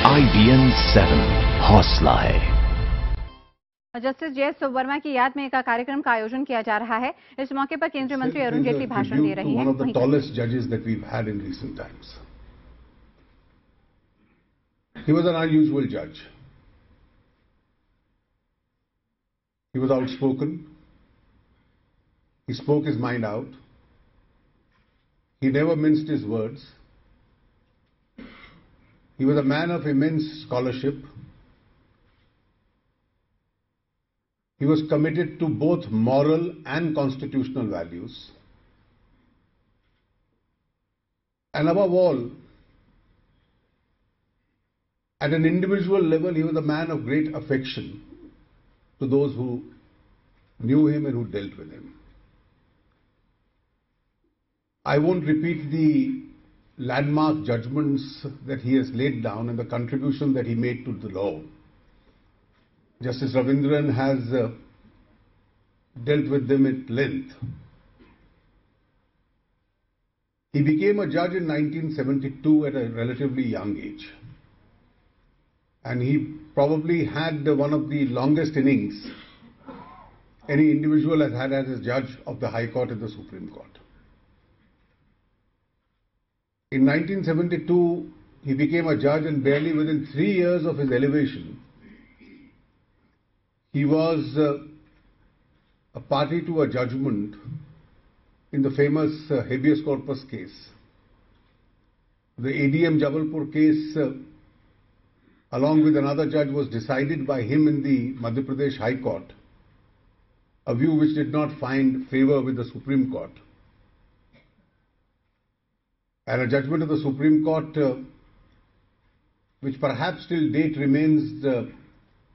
IBN 7 हौसला है। Justice जय वर्मा की याद में एक कार्यक्रम का आयोजन किया जा रहा है। इस मौके पर केंद्रीय मंत्री अरुण जेटली भाषण दे रही हैं। One of the tallest judges that we've had in recent times. He was an unusual judge. He was outspoken. He spoke his mind out. He never minced his words. He was a man of immense scholarship. He was committed to both moral and constitutional values. And above all, at an individual level, he was a man of great affection to those who knew him and who dealt with him. I won't repeat the landmark judgments that he has laid down and the contribution that he made to the law. Justice Ravindran has dealt with them at length. He became a judge in 1972 at a relatively young age. And he probably had one of the longest innings any individual has had as a judge of the High Court and the Supreme Court. In 1972, he became a judge, and barely within 3 years of his elevation, he was a party to a judgment in the famous habeas corpus case. The ADM Jabalpur case, along with another judge, was decided by him in the Madhya Pradesh High Court, a view which did not find favour with the Supreme Court. And a judgment of the Supreme Court, which perhaps till date remains the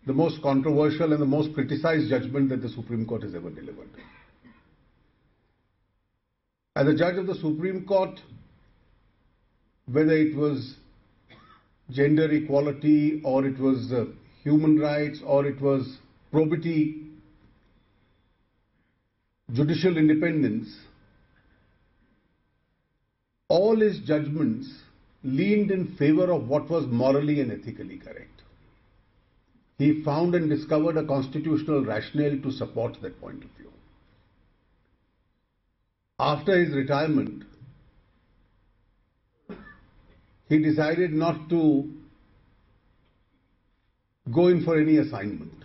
most controversial and the most criticized judgment that the Supreme Court has ever delivered. As a judge of the Supreme Court, whether it was gender equality or it was human rights or it was probity, judicial independence, all his judgments leaned in favor of what was morally and ethically correct. He found and discovered a constitutional rationale to support that point of view. After his retirement, he decided not to go in for any assignment.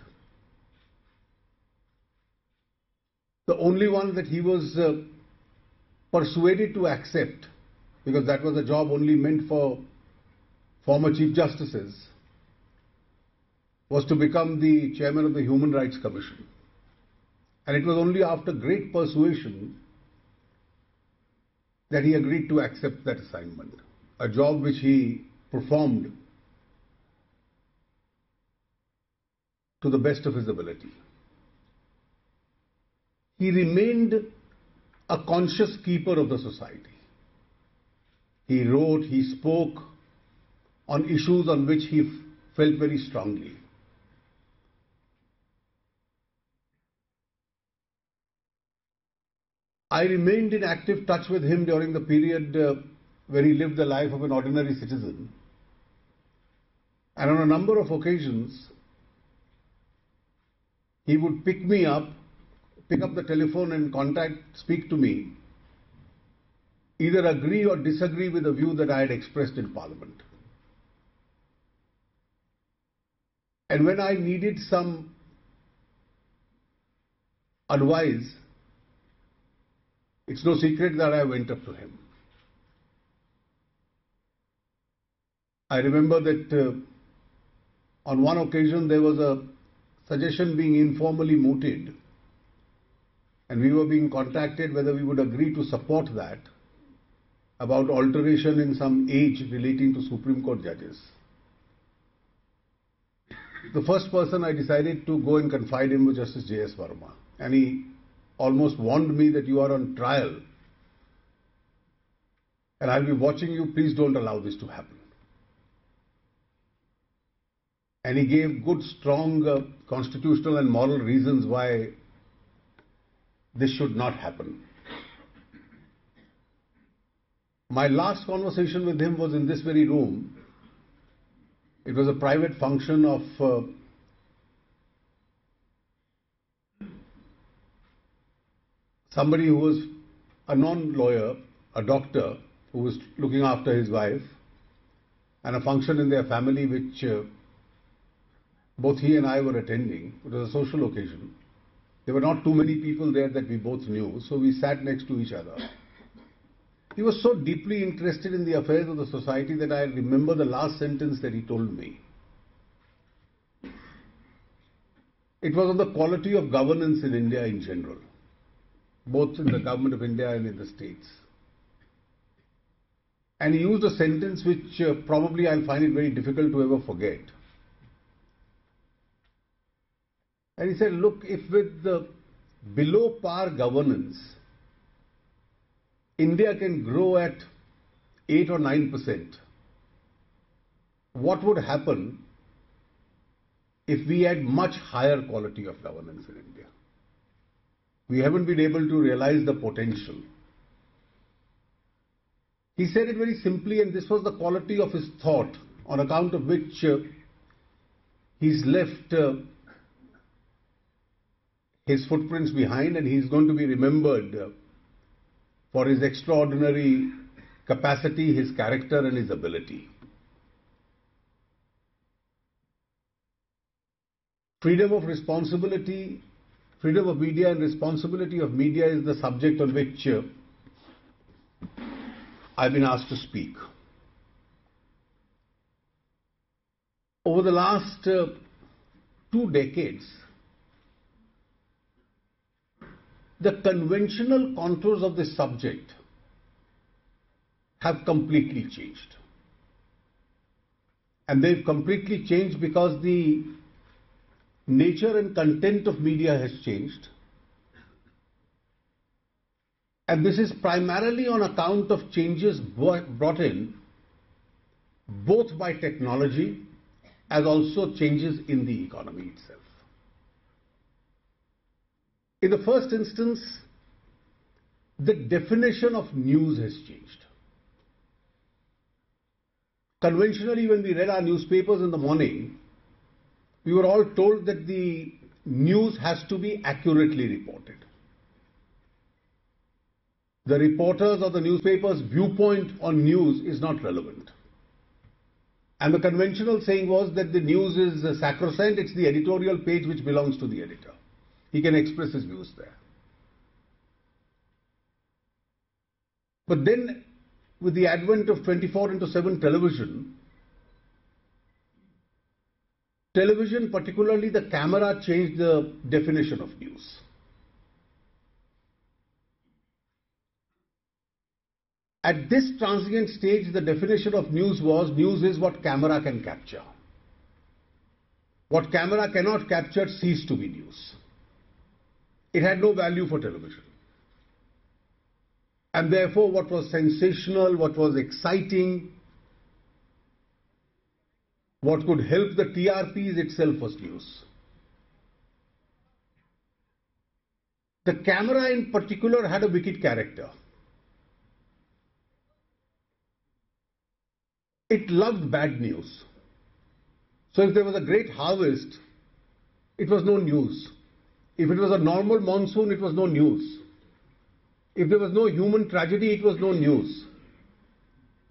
The only one that he was persuaded to accept, because that was a job only meant for former Chief Justices, was to become the chairman of the Human Rights Commission. And it was only after great persuasion that he agreed to accept that assignment, a job which he performed to the best of his ability. He remained a conscious keeper of the society. He wrote, he spoke on issues on which he felt very strongly. I remained in active touch with him during the period where he lived the life of an ordinary citizen. And on a number of occasions, he would pick up the telephone and speak to me, either agree or disagree with the view that I had expressed in Parliament. And when I needed some advice, it's no secret that I went up to him. I remember that on one occasion there was a suggestion being informally mooted, and we were being contacted whether we would agree to support that, about alteration in some age relating to Supreme Court judges. The first person I decided to go and confide in was Justice J.S. Verma, and he almost warned me that you are on trial and I'll be watching you, please don't allow this to happen. And he gave good, strong constitutional and moral reasons why this should not happen. My last conversation with him was in this very room, It was a private function of somebody who was a non-lawyer, a doctor, who was looking after his wife, and a function in their family which both he and I were attending. It was a social occasion. There were not too many people there that we both knew, so we sat next to each other. He was so deeply interested in the affairs of the society that I remember the last sentence that he told me. It was on the quality of governance in India in general, both in the government of India and in the states. And he used a sentence which probably I'll find it very difficult to ever forget. And he said, look, if with the below par governance, India can grow at 8 or 9%, what would happen if we had much higher quality of governance in India? We haven't been able to realize the potential. He said it very simply, and this was the quality of his thought, on account of which he's left his footprints behind, and he's going to be remembered for his extraordinary capacity, his character and his ability. Freedom of responsibility, freedom of media and responsibility of media is the subject on which I've been asked to speak. Over the last 2 decades, the conventional contours of this subject have completely changed. And they've completely changed because the nature and content of media has changed. And this is primarily on account of changes brought in both by technology as also changes in the economy itself. In the first instance, the definition of news has changed. Conventionally, when we read our newspapers in the morning, we were all told that the news has to be accurately reported. The reporters or the newspaper's viewpoint on news is not relevant. And the conventional saying was that the news is sacrosanct, it's the editorial page which belongs to the editor. He can express his views there. But then, with the advent of 24/7 television, particularly the camera, changed the definition of news. At this transient stage, the definition of news was, news is what camera can capture. What camera cannot capture ceased to be news. It had no value for television. And therefore, what was sensational, what was exciting, what could help the TRPs itself was news. The camera in particular had a wicked character. It loved bad news. So if there was a great harvest, it was no news. If it was a normal monsoon, it was no news. If there was no human tragedy, it was no news.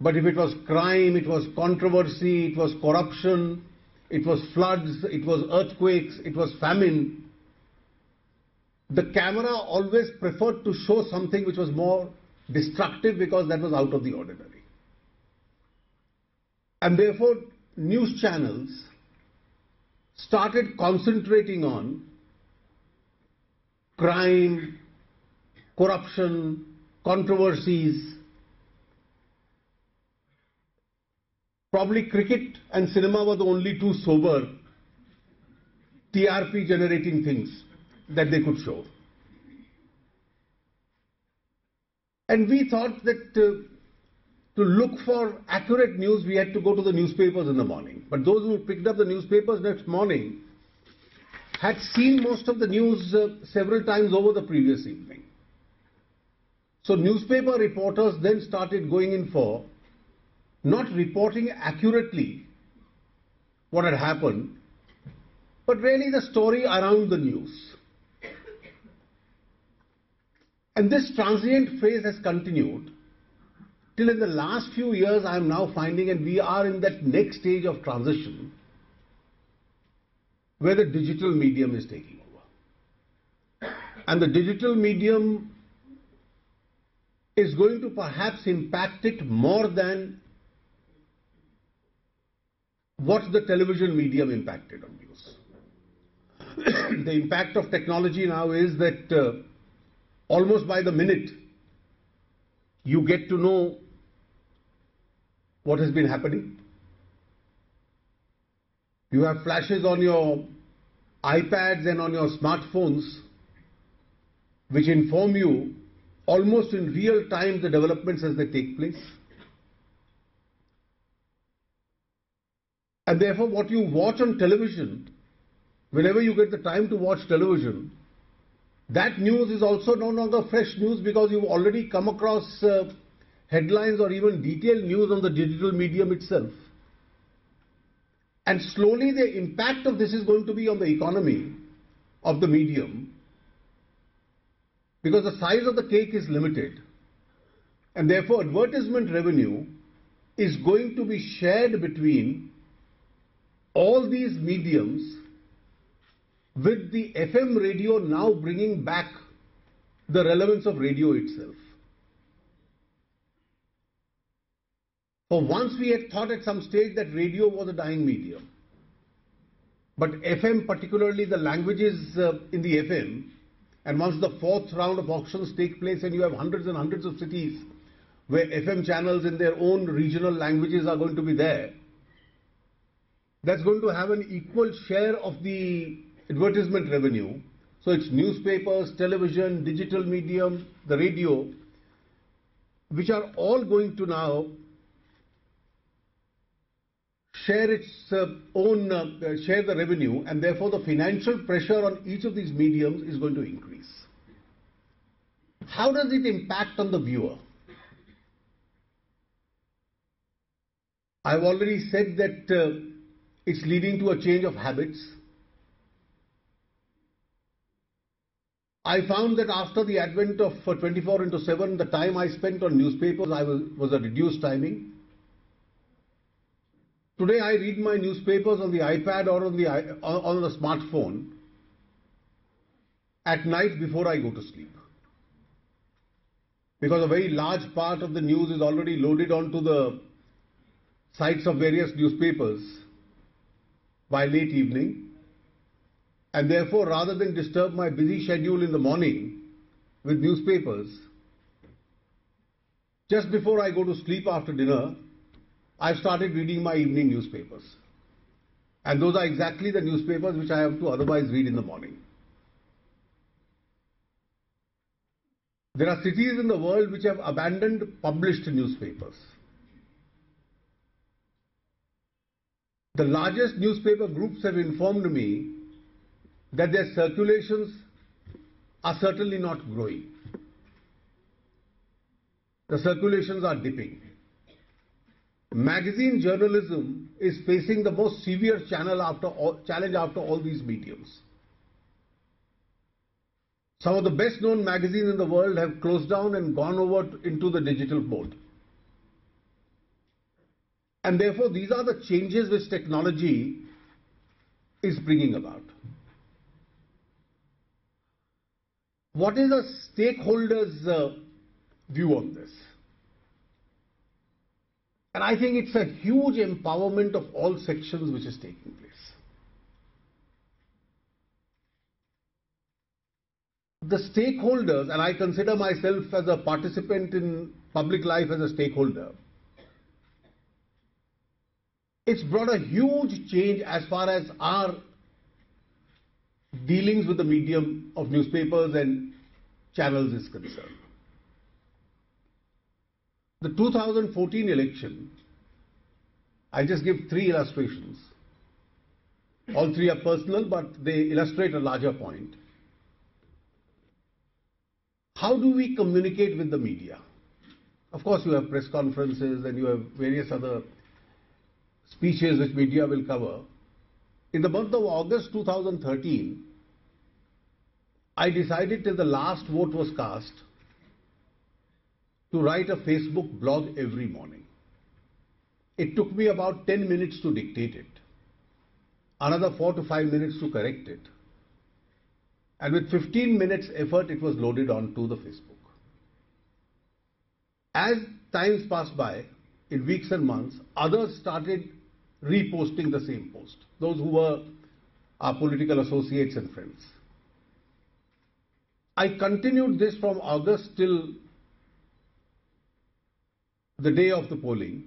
But if it was crime, it was controversy, it was corruption, it was floods, it was earthquakes, it was famine, the camera always preferred to show something which was more destructive because that was out of the ordinary. And therefore, news channels started concentrating on crime, corruption, controversies. Probably cricket and cinema were the only two sober TRP generating things that they could show. And we thought that to look for accurate news, we had to go to the newspapers in the morning. But those who picked up the newspapers next morning had seen most of the news several times over the previous evening. So newspaper reporters then started going in for not reporting accurately, what had happened, but really the story around the news. And this transient phase has continued till in the last few years I am now finding, and we are in that next stage of transition where the digital medium is taking over. And the digital medium is going to perhaps impact it more than what the television medium impacted on news. The impact of technology now is that almost by the minute you get to know what has been happening. You have flashes on your iPads and on your smartphones which inform you almost in real time the developments as they take place. And therefore what you watch on television, whenever you get the time to watch television, that news is also no longer fresh news because you've already come across headlines or even detailed news on the digital medium itself. And slowly the impact of this is going to be on the economy of the medium, because the size of the cake is limited, and therefore advertisement revenue is going to be shared between all these mediums, with the FM radio now bringing back the relevance of radio itself. For once we had thought at some stage that radio was a dying medium, but FM, particularly the languages in the FM, and once the fourth round of auctions take place and you have hundreds and hundreds of cities where FM channels in their own regional languages are going to be there, that's going to have an equal share of the advertisement revenue. So it's newspapers, television, digital medium, the radio, which are all going to now share its share the revenue, and therefore the financial pressure on each of these mediums is going to increase. How does it impact on the viewer? I've already said that it's leading to a change of habits. I found that after the advent of 24/7, the time I spent on newspapers was a reduced timing. Today I read my newspapers on the iPad or on the smartphone at night before I go to sleep, because a very large part of the news is already loaded onto the sites of various newspapers by late evening, and therefore rather than disturb my busy schedule in the morning with newspapers, just before I go to sleep after dinner, I've started reading my evening newspapers. And those are exactly the newspapers which I have to otherwise read in the morning. There are cities in the world which have abandoned published newspapers. The largest newspaper groups have informed me that their circulations are certainly not growing. The circulations are dipping. Magazine journalism is facing the most severe challenge after all these mediums. Some of the best known magazines in the world have closed down and gone over into the digital mode. And therefore these are the changes which technology is bringing about. What is a stakeholder's view on this? And I think it's a huge empowerment of all sections which is taking place. The stakeholders, and I consider myself as a participant in public life as a stakeholder, it's brought a huge change as far as our dealings with the medium of newspapers and channels is concerned. The 2014 election, I just give three illustrations. All three are personal, but they illustrate a larger point. How do we communicate with the media? Of course, you have press conferences and you have various other speeches which media will cover. In the month of August 2013, I decided till the last vote was cast to write a Facebook blog every morning. It took me about 10 minutes to dictate it, another 4 to 5 minutes to correct it, and with 15 minutes effort it was loaded onto the Facebook. As times passed by, in weeks and months, others started reposting the same post, those who were our political associates and friends. I continued this from August till the day of the polling,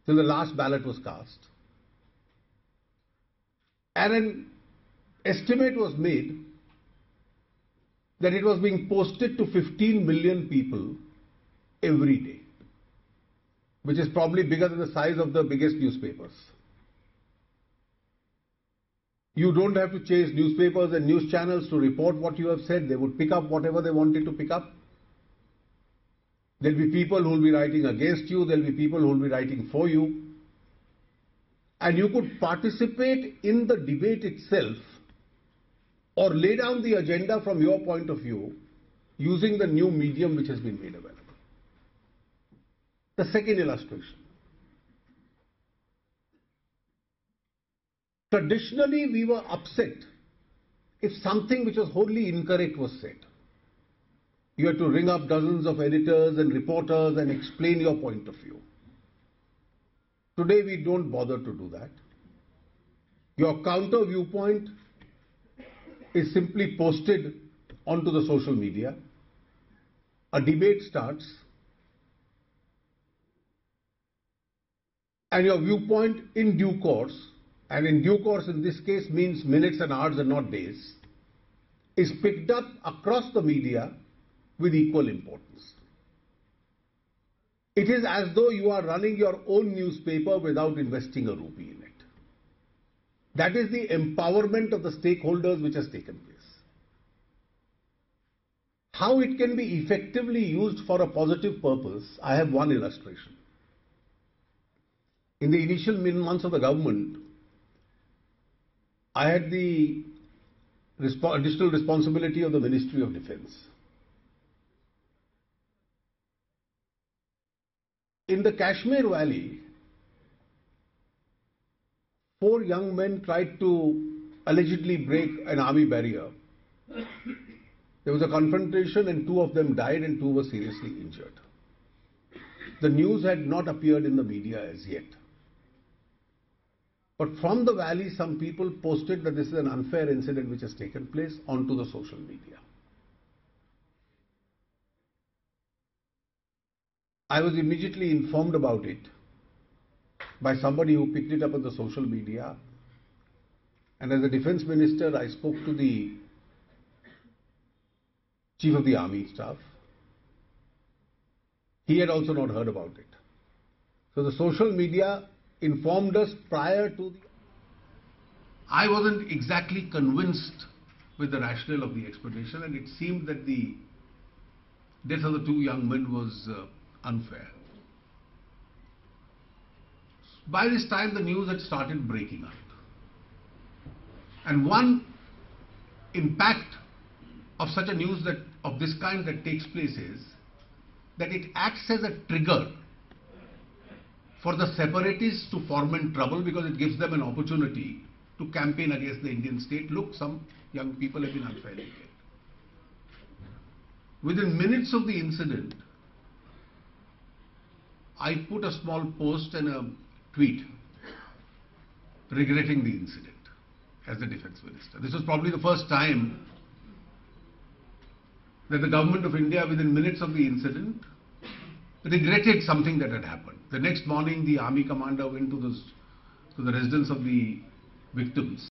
till the last ballot was cast. And an estimate was made that it was being posted to 15 million people every day, which is probably bigger than the size of the biggest newspapers. You don't have to chase newspapers and news channels to report what you have said. They would pick up whatever they wanted to pick up. There'll be people who will be writing against you. There'll be people who will be writing for you. And you could participate in the debate itself or lay down the agenda from your point of view using the new medium which has been made available. The second illustration. Traditionally, we were upset if something which was wholly incorrect was said. You had to ring up dozens of editors and reporters and explain your point of view. Today, we don't bother to do that. Your counter viewpoint is simply posted onto the social media. A debate starts, and your viewpoint in due course, and in due course in this case means minutes and hours and not days, is picked up across the media with equal importance. It is as though you are running your own newspaper without investing a rupee in it. That is the empowerment of the stakeholders which has taken place. How it can be effectively used for a positive purpose, I have one illustration. In the initial months of the government, I had the additional responsibility of the Ministry of Defence. In the Kashmir Valley, 4 young men tried to allegedly break an army barrier. There was a confrontation and 2 of them died and 2 were seriously injured. The news had not appeared in the media as yet. But from the valley, some people posted that this is an unfair incident which has taken place onto the social media. I was immediately informed about it by somebody who picked it up on the social media. And as a defense minister, I spoke to the chief of the army staff. He had also not heard about it. So the social media informed us prior to the... I wasn't exactly convinced with the rationale of the expedition, and it seemed that the death of the 2 young men was unfair. By this time, the news had started breaking out. And one impact of such a news of this kind that takes place is that it acts as a trigger for the separatists to foment trouble, because it gives them an opportunity to campaign against the Indian state. Look, some young people have been unfairly killed. Within minutes of the incident, I put a small post and a tweet regretting the incident as the defense minister. This was probably the first time that the government of India, within minutes of the incident, regretted something that had happened. The next morning, the army commander went to the residence of the victims